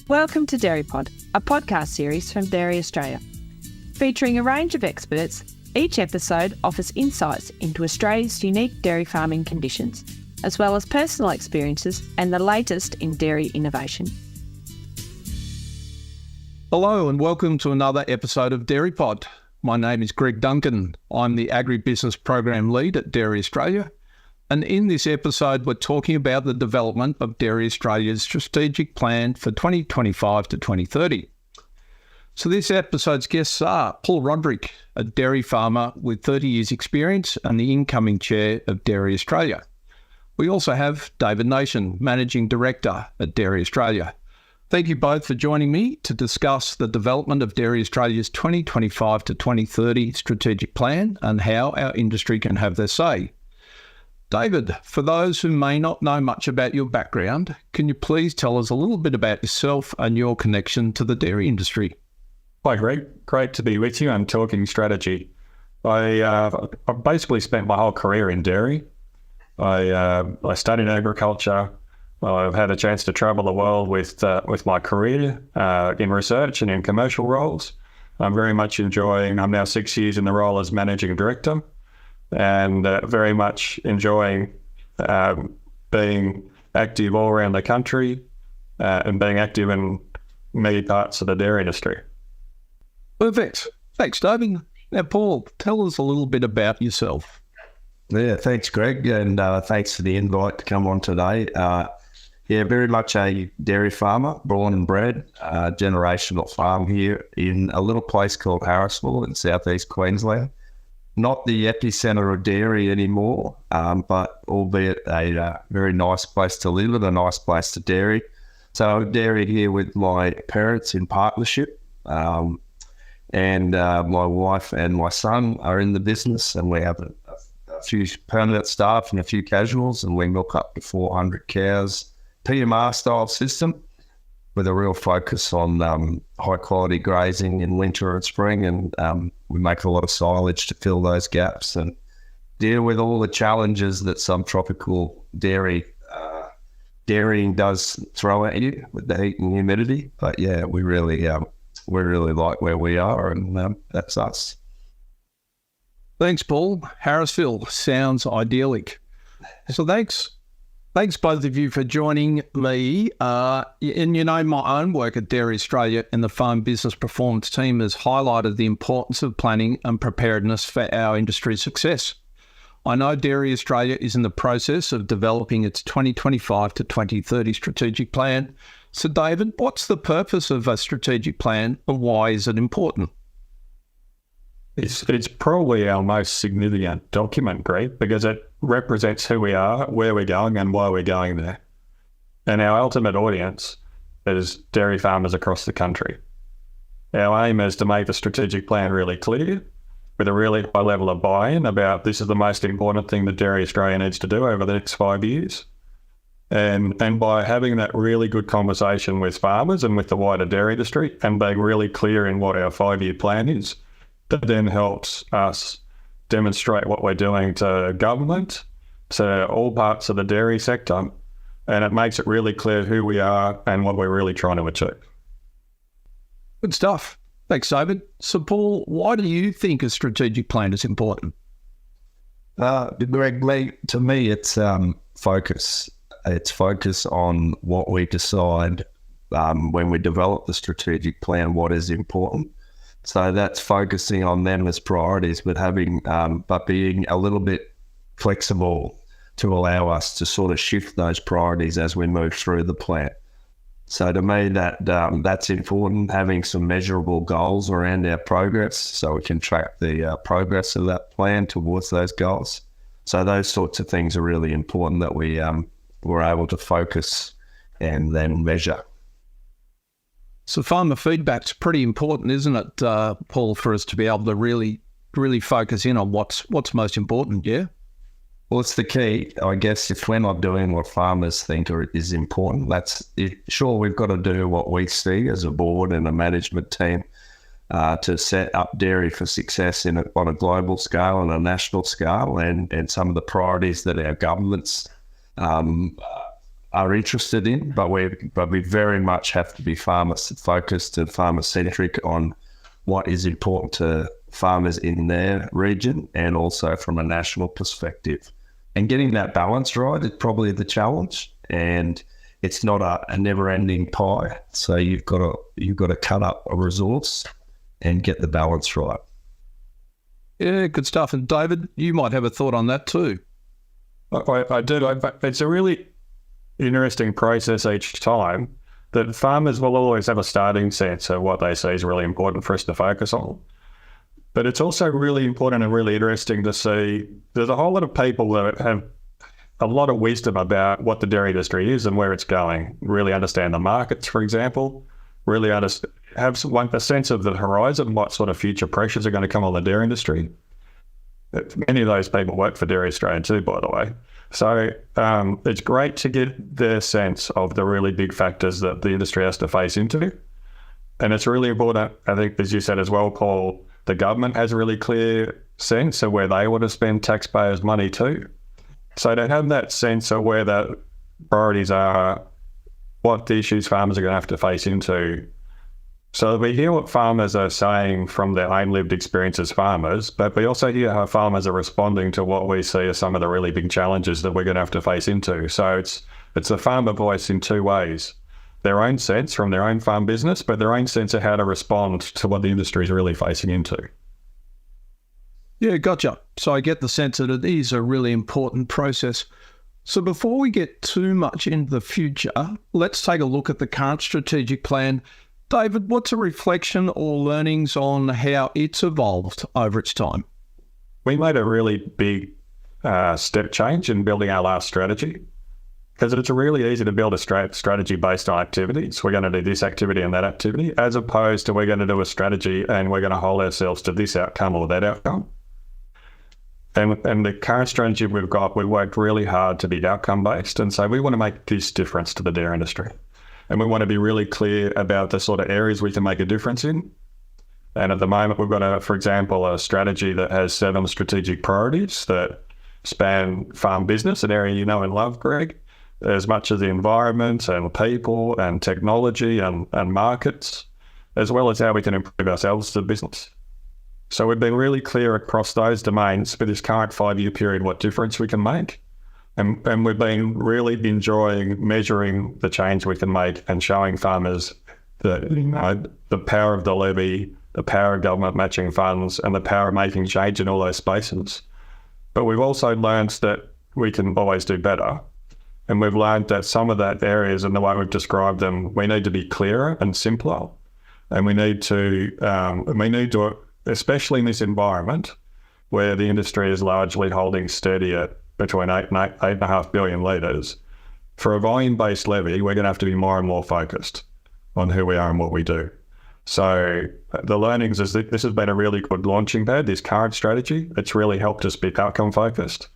Welcome to Dairy Pod, a podcast series from Dairy Australia. Featuring a range of experts, each episode offers insights into Australia's unique dairy farming conditions, as well as personal experiences and the latest in dairy innovation. Hello and welcome to another episode of Dairy Pod. My name is Greg Duncan. I'm the Agribusiness Program Lead at Dairy Australia. And in this episode, we're talking about the development of Dairy Australia's strategic plan for 2025 to 2030. So this episode's guests are Paul Roderick, a dairy farmer with 30 years experience and the incoming chair of Dairy Australia. We also have David Nation, Managing Director at Dairy Australia. Thank you both for joining me to discuss the development of Dairy Australia's 2025 to 2030 strategic plan and how our industry can have their say. David, for those who may not know much about your background, can you please tell us a little bit about yourself and your connection to the dairy industry? Hi, Greg. Great to be with you and talking strategy. I've basically spent my whole career in dairy. I studied agriculture. I've had a chance to travel the world with my career in research and in commercial roles. I'm now 6 years in the role as Managing Director, and very much enjoying being active all around the country and being active in many parts of the dairy industry. Perfect. Thanks, David. Now, Paul, tell us a little bit about yourself. Yeah, thanks, Greg, and thanks for the invite to come on today. Very much a dairy farmer, born and bred, generational farm here in a little place called Harrisville in southeast Queensland. Not the epicenter of dairy anymore, but albeit a very nice place to live and a nice place to dairy. So I dairy here with my parents in partnership, and my wife and my son are in the business, and we have a few permanent staff and a few casuals, and we milk up to 400 cows, PMR style system, with a real focus on high quality grazing in winter and spring, and we make a lot of silage to fill those gaps and deal with all the challenges that some tropical dairying does throw at you with the heat and humidity. But yeah, we really like where we are, and that's us. Thanks, Paul. Harrisville sounds idyllic. So Thanks both of you for joining me. And my own work at Dairy Australia and the Farm Business Performance team has highlighted the importance of planning and preparedness for our industry's success. I know Dairy Australia is in the process of developing its 2025 to 2030 strategic plan. So David, what's the purpose of a strategic plan and why is it important? It's probably our most significant document, Greg, because it represents who we are, where we're going, and why we're going there. And our ultimate audience is dairy farmers across the country. Our aim is to make the strategic plan really clear, with a really high level of buy-in about this is the most important thing that Dairy Australia needs to do over the next 5 years. And by having that really good conversation with farmers and with the wider dairy industry and being really clear in what our 5-year plan is, that then helps us demonstrate what we're doing to government, to all parts of the dairy sector, and it makes it really clear who we are and what we're really trying to achieve. Good stuff. Thanks, David. So, Paul, why do you think a strategic plan is important? Greg, to me, it's focus. It's focus on what we decide when we develop the strategic plan, what is important. So that's focusing on them as priorities, but being a little bit flexible to allow us to sort of shift those priorities as we move through the plan. So to me, that's important, having some measurable goals around our progress so we can track the progress of that plan towards those goals. So those sorts of things are really important that we're able to focus and then measure. So farmer feedback's pretty important, isn't it, Paul, for us to be able to really focus in on what's most important, yeah? Well, it's the key. I guess if we're not doing what farmers think is important, sure, we've got to do what we see as a board and a management team to set up dairy for success on a global scale and a national scale, and some of the priorities that our governments are interested in, but we very much have to be farmer focused and farmer centric on what is important to farmers in their region and also from a national perspective. And getting that balance right is probably the challenge. And it's not a never-ending pie. So you've got to cut up a resource and get the balance right. Yeah, good stuff. And David, you might have a thought on that too. I do. It's a really interesting process each time that farmers will always have a starting sense of what they see is really important for us to focus on. But it's also really important and really interesting to see there's a whole lot of people that have a lot of wisdom about what the dairy industry is and where it's going, really understand the markets, for example, really have a sense of the horizon, what sort of future pressures are going to come on the dairy industry. Many of those people work for Dairy Australia too, by the way. So it's great to get their sense of the really big factors that the industry has to face into. And it's really important, I think, as you said as well, Paul, the government has a really clear sense of where they want to spend taxpayers' money too. So to have that sense of where the priorities are, what the issues farmers are going to have to face into. So we hear what farmers are saying from their own lived experience as farmers, but we also hear how farmers are responding to what we see as some of the really big challenges that we're going to have to face into. So it's a farmer voice in two ways. Their own sense from their own farm business, but their own sense of how to respond to what the industry is really facing into. Yeah, gotcha. So I get the sense that it is a really important process. So before we get too much into the future, let's take a look at the current strategic plan. David, what's a reflection or learnings on how it's evolved over its time? We made a really big step change in building our last strategy because it's really easy to build a strategy based on activities. We're going to do this activity and that activity, as opposed to we're going to do a strategy and we're going to hold ourselves to this outcome or that outcome. And the current strategy we've got, we worked really hard to be outcome-based. And so we want to make this difference to the dairy industry. And we want to be really clear about the sort of areas we can make a difference in. And at the moment, we've got, for example, a strategy that has 7 strategic priorities that span farm business, an area you know and love, Greg, as much as the environment and people and technology and markets, as well as how we can improve ourselves as a business. So we've been really clear across those domains for this current 5-year period what difference we can make. And we've been really enjoying measuring the change we can make and showing farmers that, the power of the levy, the power of government matching funds, and the power of making change in all those spaces. But we've also learned that we can always do better. And we've learned that some of that areas and the way we've described them, we need to be clearer and simpler. And we need to, especially in this environment where the industry is largely holding steady at between 8.5 billion litres, for a volume-based levy, we're going to have to be more and more focused on who we are and what we do. So the learnings is that this has been a really good launching pad, this current strategy. It's really helped us be outcome-focused.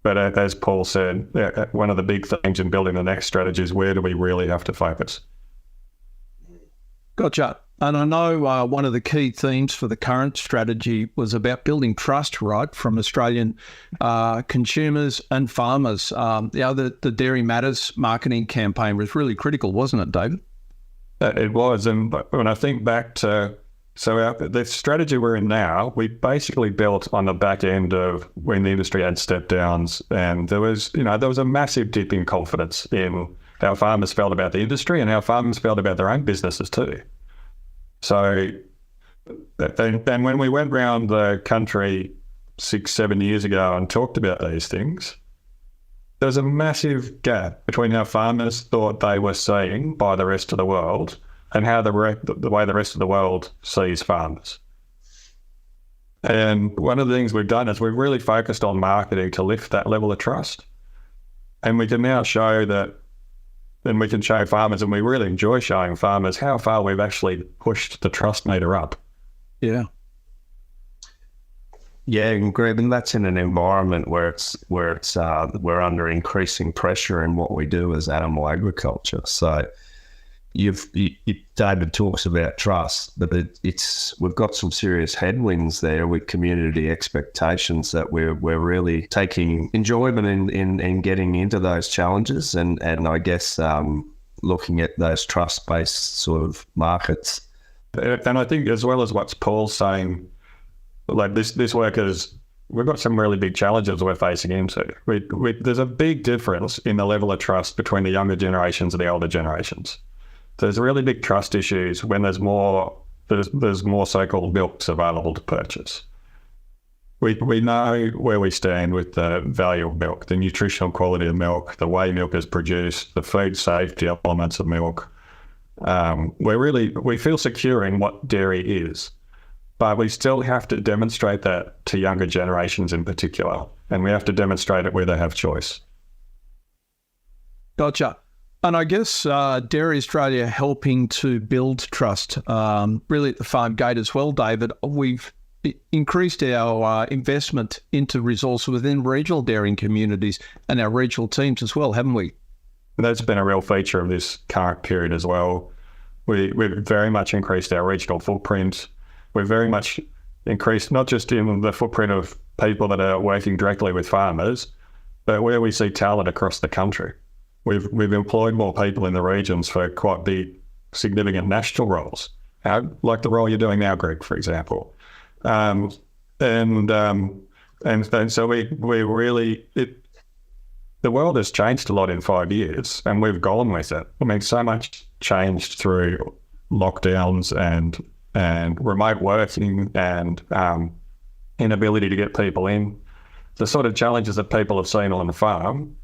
But as Paul said, one of the big things in building the next strategy is where do we really have to focus? Gotcha. And I know one of the key themes for the current strategy was about building trust, right, from Australian consumers and farmers. The Dairy Matters marketing campaign was really critical, wasn't it, David? It was. And when I think back to, the strategy we're in now, we basically built on the back end of when the industry had step downs. And there was a massive dip in confidence in how farmers felt about the industry and how farmers felt about their own businesses too. So, and when we went around the country 6-7 years ago and talked about these things, there's a massive gap between how farmers thought they were seen by the rest of the world and how the way the rest of the world sees farmers. And one of the things we've done is we've really focused on marketing to lift that level of trust. And we can now show that, and we can show farmers, and we really enjoy showing farmers how far we've actually pushed the trust meter up. Yeah. Yeah, and Greg, and that's in an environment where we're under increasing pressure in what we do as animal agriculture. So David talks about trust, but we've got some serious headwinds there with community expectations that we're really taking enjoyment in getting into those challenges, and I guess looking at those trust-based sort of markets. And I think, as well as what Paul's saying, like this work is, we've got some really big challenges we're facing into. There's a big difference in the level of trust between the younger generations and the older generations. There's really big trust issues when there's more so-called milks available to purchase. We know where we stand with the value of milk, the nutritional quality of milk, the way milk is produced, the food safety elements of milk. We feel secure in what dairy is, but we still have to demonstrate that to younger generations in particular, and we have to demonstrate it where they have choice. Gotcha. And I guess Dairy Australia helping to build trust, really at the farm gate as well, David. We've increased our investment into resources within regional dairying communities and our regional teams as well, haven't we? That's been a real feature of this current period as well. We've very much increased our regional footprint. We've very much increased not just in the footprint of people that are working directly with farmers, but where we see talent across the country. We've employed more people in the regions for quite big, significant national roles, like the role you're doing now, Greg, for example. And so we really, the world has changed a lot in 5 years, and we've gone with it. I mean, so much changed through lockdowns and remote working and inability to get people in. The sort of challenges that people have seen on the farm,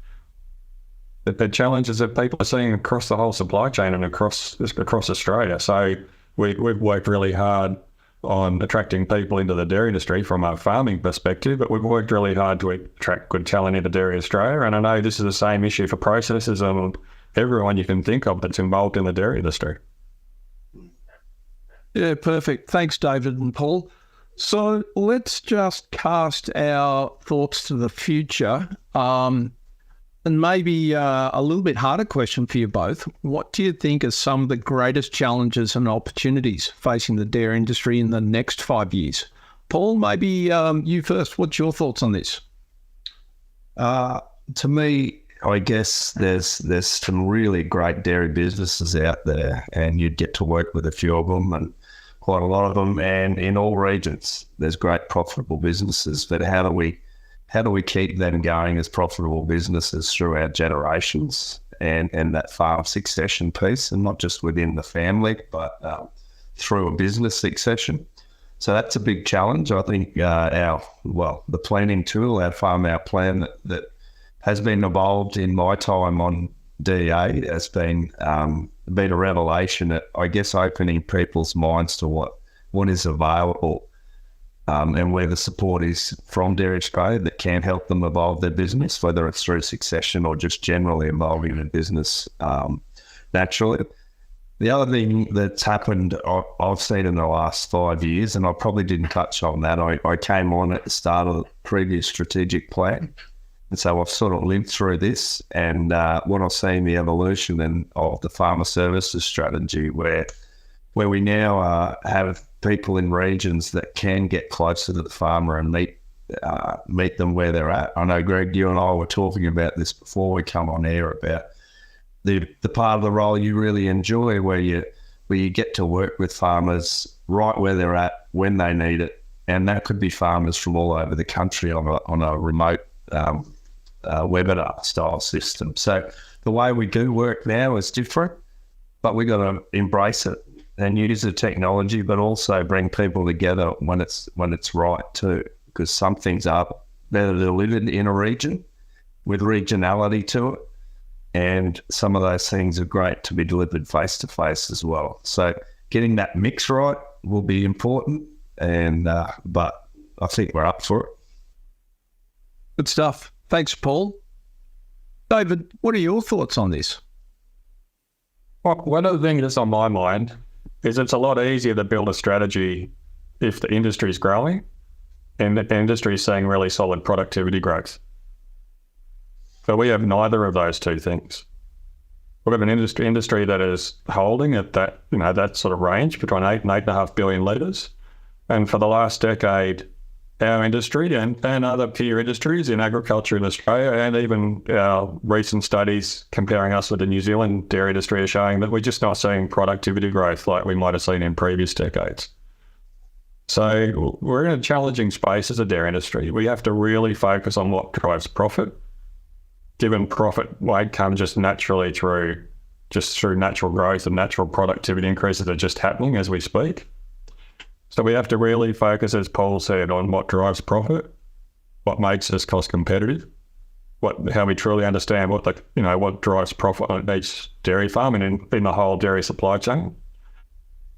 the challenges that people are seeing across the whole supply chain and across Australia. So we've worked really hard on attracting people into the dairy industry from a farming perspective, but we've worked really hard to attract good talent into Dairy Australia. And I know this is the same issue for processors and everyone you can think of that's involved in the dairy industry. Yeah, perfect. Thanks, David and Paul. So let's just cast our thoughts to the future. And maybe a little bit harder question for you both. What do you think are some of the greatest challenges and opportunities facing the dairy industry in the next 5 years? Paul, maybe you first. What's your thoughts on this? To me, I guess there's some really great dairy businesses out there, and you'd get to work with a few of them and quite a lot of them. And in all regions, there's great profitable businesses. But how do we keep them going as profitable businesses throughout generations and that farm succession piece, and not just within the family, but through a business succession? So that's a big challenge. I think the planning tool, our Farm Out Plan that has been evolved in my time on DA has been a revelation at, I guess, opening people's minds to what is available. And where the support is from Dairy Australia that can help them evolve their business, whether it's through succession or just generally evolving their business naturally. The other thing that's happened, I've seen in the last 5 years, and I probably didn't touch on that, I came on at the start of the previous strategic plan. And so I've sort of lived through this, and what I've seen the evolution of the farmer services strategy, where we now have people in regions that can get closer to the farmer and meet them where they're at. I know, Greg, you and I were talking about this before we come on air about the part of the role you really enjoy, where you get to work with farmers right where they're at when they need it, and that could be farmers from all over the country on a remote webinar style system. So the way we do work now is different, but we got to embrace it and use the technology, but also bring people together when it's right too, because some things are better delivered in a region with regionality to it, and some of those things are great to be delivered face to face as well. So getting that mix right will be important, and but I think we're up for it. Good stuff. Thanks, Paul. David, what are your thoughts on this? Well, one of the things that's on my mind is it's a lot easier to build a strategy if the industry is growing and the industry is seeing really solid productivity growth. But we have neither of those two things. We've got an industry that is holding at that, that sort of range between 8 and 8.5 billion litres. And for the last decade, our industry and other peer industries in agriculture in Australia, and even our recent studies comparing us with the New Zealand dairy industry, are showing that we're just not seeing productivity growth like we might have seen in previous decades. So we're in a challenging space as a dairy industry. We have to really focus on what drives profit, given profit won't come just naturally through natural growth and natural productivity increases that are just happening as we speak. So we have to really focus, as Paul said, on what drives profit, what makes us cost competitive, how we truly understand what drives profit on each dairy farm and in the whole dairy supply chain.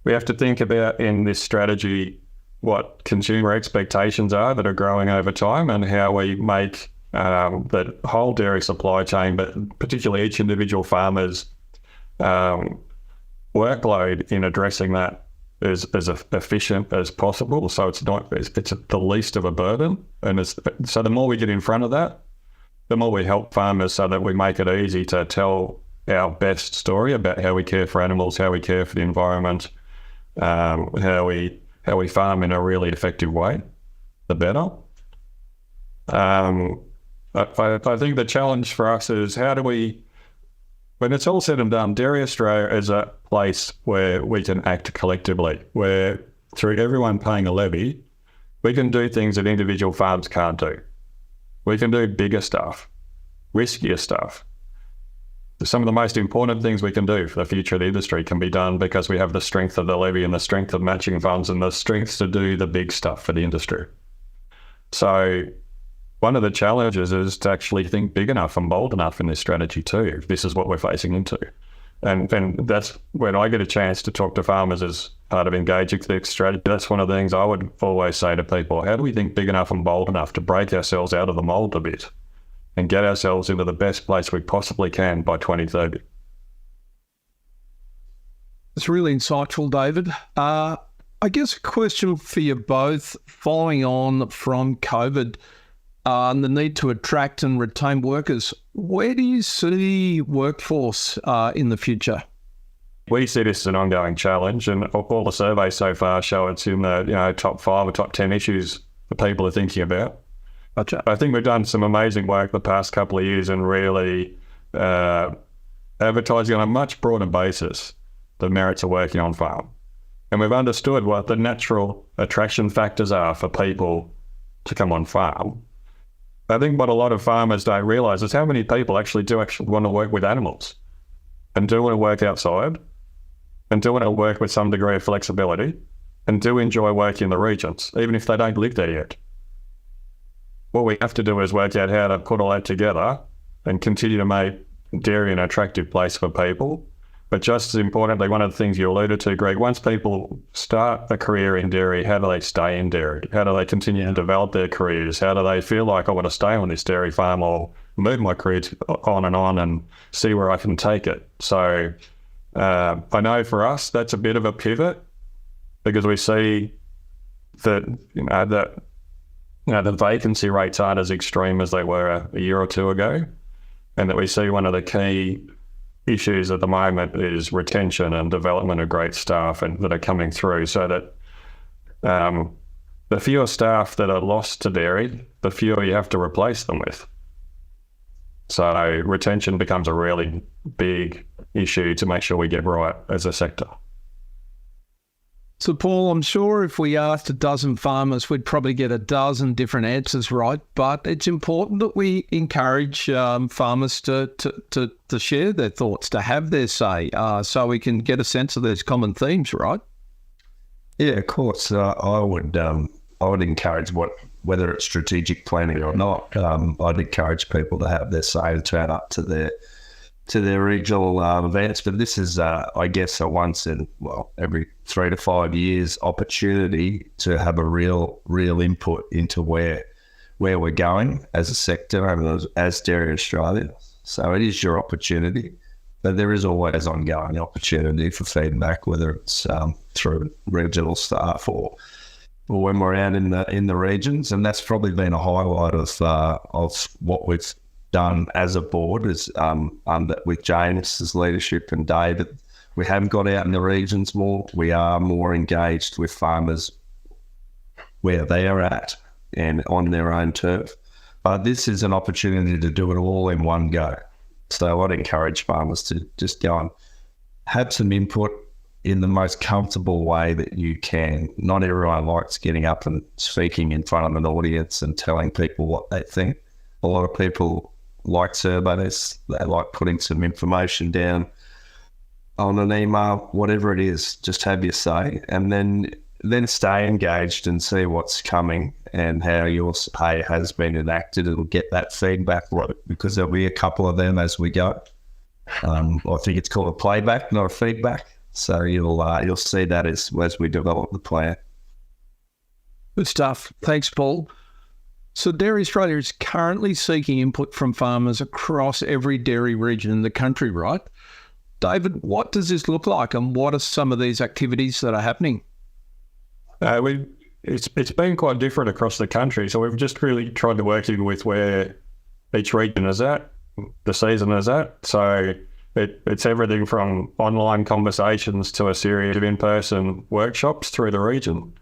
We have to think about in this strategy what consumer expectations are that are growing over time and how we make the whole dairy supply chain, but particularly each individual farmer's workload in addressing that is as efficient as possible. So it's the least of a burden. And so the more we get in front of that, the more we help farmers so that we make it easy to tell our best story about how we care for animals, how we care for the environment, how we farm in a really effective way, the better. I think the challenge for us is how do we, when it's all said and done, Dairy Australia is a place where we can act collectively, where through everyone paying a levy, we can do things that individual farms can't do. We can do bigger stuff, riskier stuff. Some of the most important things we can do for the future of the industry can be done because we have the strength of the levy and the strength of matching funds and the strength to do the big stuff for the industry. So one of the challenges is to actually think big enough and bold enough in this strategy too, if this is what we're facing into. And that's when I get a chance to talk to farmers as part of engaging the strategy. That's one of the things I would always say to people. How do we think big enough and bold enough to break ourselves out of the mold a bit and get ourselves into the best place we possibly can by 2030? It's really insightful, David. I guess a question for you both, following on from COVID, and the need to attract and retain workers. Where do you see workforce in the future? We see this as an ongoing challenge, and all the surveys so far show it's in the top 5 or top 10 issues that people are thinking about. Gotcha. I think we've done some amazing work the past couple of years and really advertising on a much broader basis the merits of working on farm. And we've understood what the natural attraction factors are for people to come on farm. I think what a lot of farmers don't realise is how many people actually want to work with animals and do want to work outside and do want to work with some degree of flexibility and do enjoy working in the regions, even if they don't live there yet. What we have to do is work out how to put all that together and continue to make dairy an attractive place for people. But just as importantly, one of the things you alluded to, Greg, once people start a career in dairy, how do they stay in dairy? How do they continue to develop their careers? How do they feel like I want to stay on this dairy farm or move my career on and see where I can take it? So I know for us, that's a bit of a pivot because we see that, the vacancy rates aren't as extreme as they were a year or two ago, and that we see one of the key issues at the moment is retention and development of great staff and that are coming through, so that the fewer staff that are lost to dairy, the fewer you have to replace them with. So retention becomes a really big issue to make sure we get right as a sector. So, Paul, I'm sure if we asked a dozen farmers, we'd probably get a dozen different answers right. But it's important that we encourage farmers to share their thoughts, to have their say, so we can get a sense of these common themes, right? Yeah, of course. I would encourage whether it's strategic planning or not. I'd encourage people to have their say and turn up to their regional events. But this is, I guess, a once in, every 3 to 5 years opportunity to have a real input into where we're going as a sector and as Dairy Australia. So it is your opportunity, but there is always ongoing opportunity for feedback, whether it's through regional staff or when we're out in the regions. And that's probably been a highlight of what we've done as a board is with James's leadership and David, we have got out in the regions more. We are more engaged with farmers where they are at and on their own turf. But this is an opportunity to do it all in one go. So I'd encourage farmers to just go and have some input in the most comfortable way that you can. Not everyone likes getting up and speaking in front of an audience and telling people what they think. A lot of people like surveys. They like putting some information down on an email, whatever it is. Just have your say, and then stay engaged and see what's coming and how your say has been enacted. It'll get that feedback, right, because there'll be a couple of them as we go. I think it's called a playback, not a feedback. So you'll see that as we develop the plan. Good stuff. Thanks, Paul. So Dairy Australia is currently seeking input from farmers across every dairy region in the country, right? David, what does this look like, and what are some of these activities that are happening? It's been quite different across the country. So we've just really tried to work in with where each region is at, the season is at. So it's everything from online conversations to a series of in-person workshops through the region.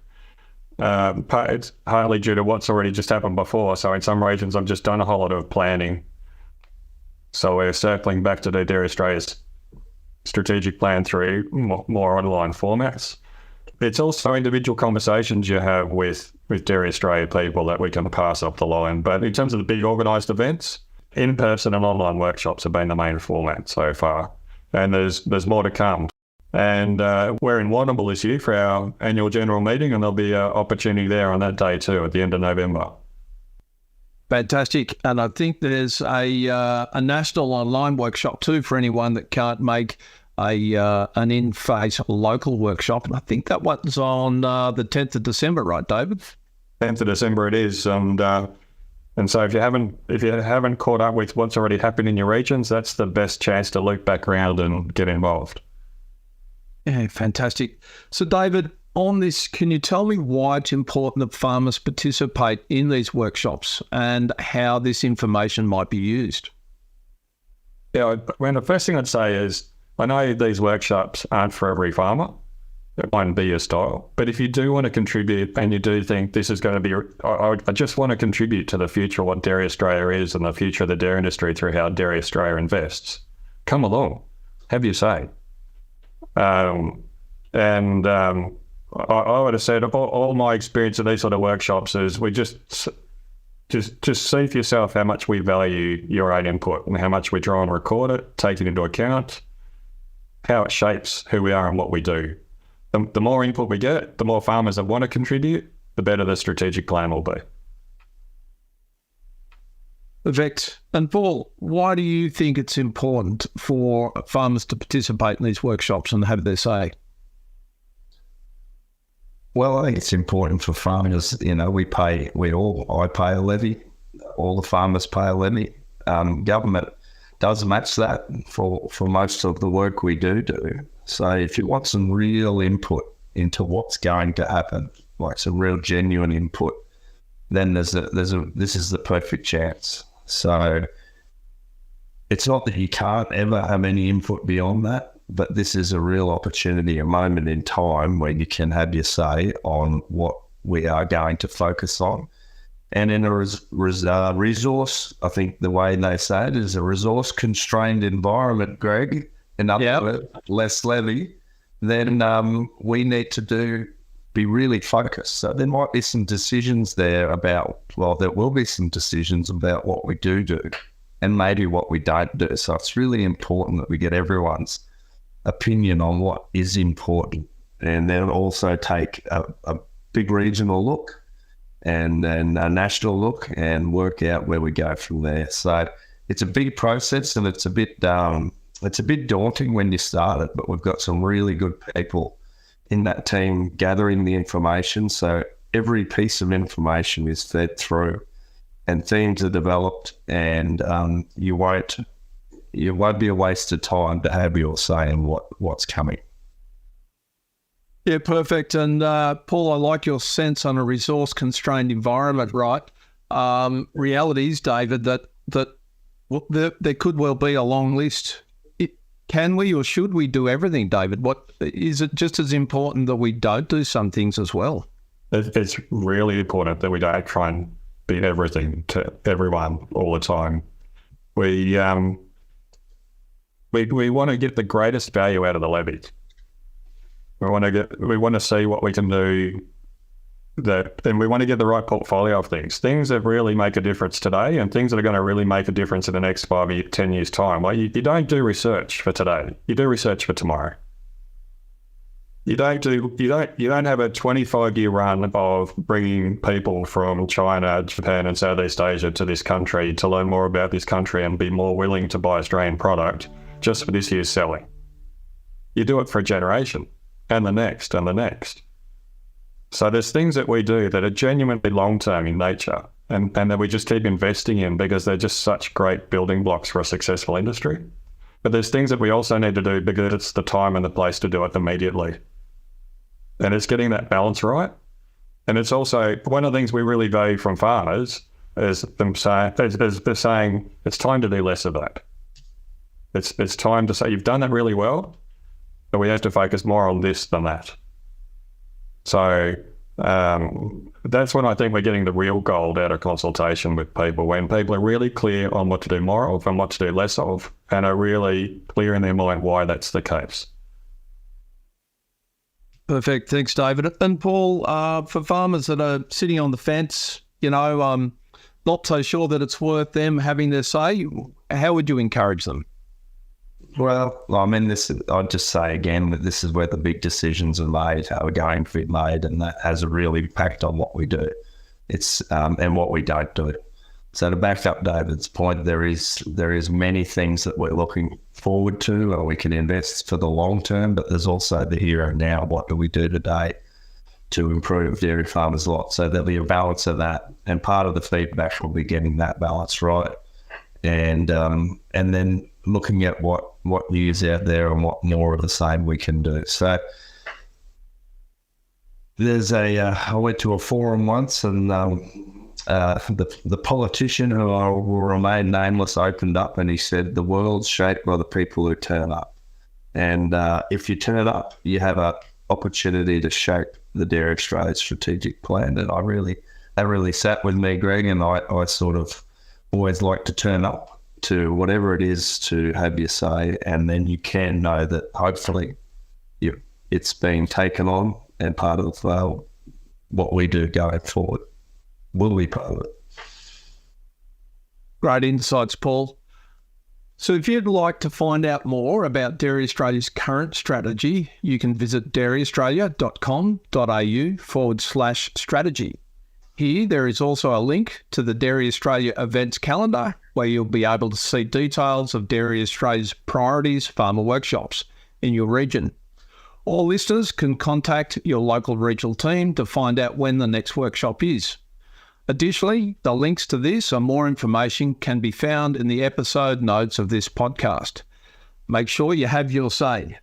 It's partly due to what's already just happened before. So in some regions, I've just done a whole lot of planning. So we're circling back to the Dairy Australia's strategic plan through more online formats. It's also individual conversations you have with Dairy Australia people that we can pass up the line. But in terms of the big organised events, in-person and online workshops have been the main format so far. And there's more to come. And we're in Warrnambool this year for our annual general meeting, and there'll be an opportunity there on that day too at the end of November. Fantastic. And I think there's a national online workshop too for anyone that can't make an in-face local workshop. And I think that one's on the 10th of December, right, David? 10th of December it is. And so if you haven't caught up with what's already happened in your regions, that's the best chance to loop back around and get involved. Yeah, fantastic. So David, on this, can you tell me why it's important that farmers participate in these workshops and how this information might be used? Yeah, the first thing I'd say is, I know these workshops aren't for every farmer. It might be your style. But if you do want to contribute and you do think this is going to be, I just want to contribute to the future of what Dairy Australia is and the future of the dairy industry through how Dairy Australia invests, come along, have your say. I would have said all my experience in these sort of workshops is we just see for yourself how much we value your own input and how much we try and record it, take it into account, how it shapes who we are and what we do. The more input we get, the more farmers that want to contribute, the better the strategic plan will be. Perfect. And Paul, why do you think it's important for farmers to participate in these workshops and have their say? Well, I think it's important for farmers. I pay a levy. All the farmers pay a levy. Government does match that for most of the work we do. So if you want some real input into what's going to happen, like some real genuine input, then this is the perfect chance. So it's not that you can't ever have any input beyond that, but this is a real opportunity, a moment in time where you can have your say on what we are going to focus on. And in a resource, I think the way they say it is a resource-constrained environment, Greg, in other words, less levy, then we need to be really focused. So there might be some decisions there there will be some decisions about what we do and maybe what we don't do. So it's really important that we get everyone's opinion on what is important, and then also take a big regional look and then a national look and work out where we go from there. So it's a big process, and it's a bit daunting when you start it, but we've got some really good people in that team gathering the information. So every piece of information is fed through and themes are developed, and you won't be a waste of time to have your say in what's coming. Yeah, perfect. And Paul, I like your sense on a resource-constrained environment, right? Reality is, David, that Well, there could well be a long list. Can we or should we do everything, David? What is it just as important that we don't do some things as well? It's really important that we don't try and be everything to everyone all the time. We want to get the greatest value out of the levy. We want to see what we can do, and we want to get the right portfolio of things that really make a difference today, and things that are going to really make a difference in the next 10 years time. Like you don't do research for today; you do research for tomorrow. You don't have a 25-year run of bringing people from China, Japan, and Southeast Asia to this country to learn more about this country and be more willing to buy Australian product just for this year's selling. You do it for a generation, and the next, and the next. So there's things that we do that are genuinely long-term in nature, and that we just keep investing in because they're just such great building blocks for a successful industry. But there's things that we also need to do because it's the time and the place to do it immediately. And it's getting that balance right. And it's also one of the things we really value from farmers is them saying, they're saying it's time to do less of that. It's time to say you've done that really well, but we have to focus more on this than that. So that's when I think we're getting the real gold out of consultation with people, when people are really clear on what to do more of and what to do less of, and are really clear in their mind why that's the case. Perfect. Thanks, David. And Paul, for farmers that are sitting on the fence, not so sure that it's worth them having their say, how would you encourage them? Well, I mean, I'd just say again that this is where the big decisions are made, how we're going to be made, and that has a real impact on what we do. It's and what we don't do. So to back up David's point, there is many things that we're looking forward to, or we can invest for the long term, but there's also the here and now. What do we do today to improve dairy farmers' lot? So there'll be a balance of that, and part of the feedback will be getting that balance right, and then looking at what new is out there and what more of the same we can do. So there's I went to a forum once, and the politician, who I will remain nameless, opened up and he said, the world's shaped by the people who turn up. And if you turn up, you have an opportunity to shape the Dairy Australia strategic plan. And that really sat with me, Greg, and I sort of always like to turn up to whatever it is to have your say, and then you can know that hopefully it's being taken on, and part of what we do going forward will be part of it. Great insights, Paul. So if you'd like to find out more about Dairy Australia's current strategy, you can visit dairyaustralia.com.au/strategy. Here, there is also a link to the Dairy Australia events calendar, where you'll be able to see details of Dairy Australia's priorities farmer workshops in your region. All listeners can contact your local regional team to find out when the next workshop is. Additionally, the links to this and more information can be found in the episode notes of this podcast. Make sure you have your say.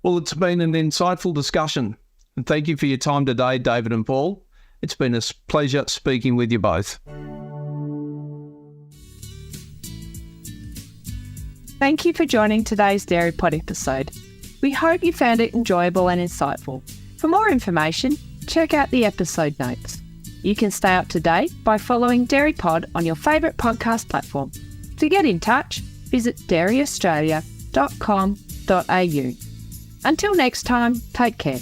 Well, it's been an insightful discussion, and thank you for your time today, David and Paul. It's been a pleasure speaking with you both. Thank you for joining today's Dairy Pod episode. We hope you found it enjoyable and insightful. For more information, check out the episode notes. You can stay up to date by following Dairy Pod on your favourite podcast platform. To get in touch, visit dairyaustralia.com.au. Until next time, take care.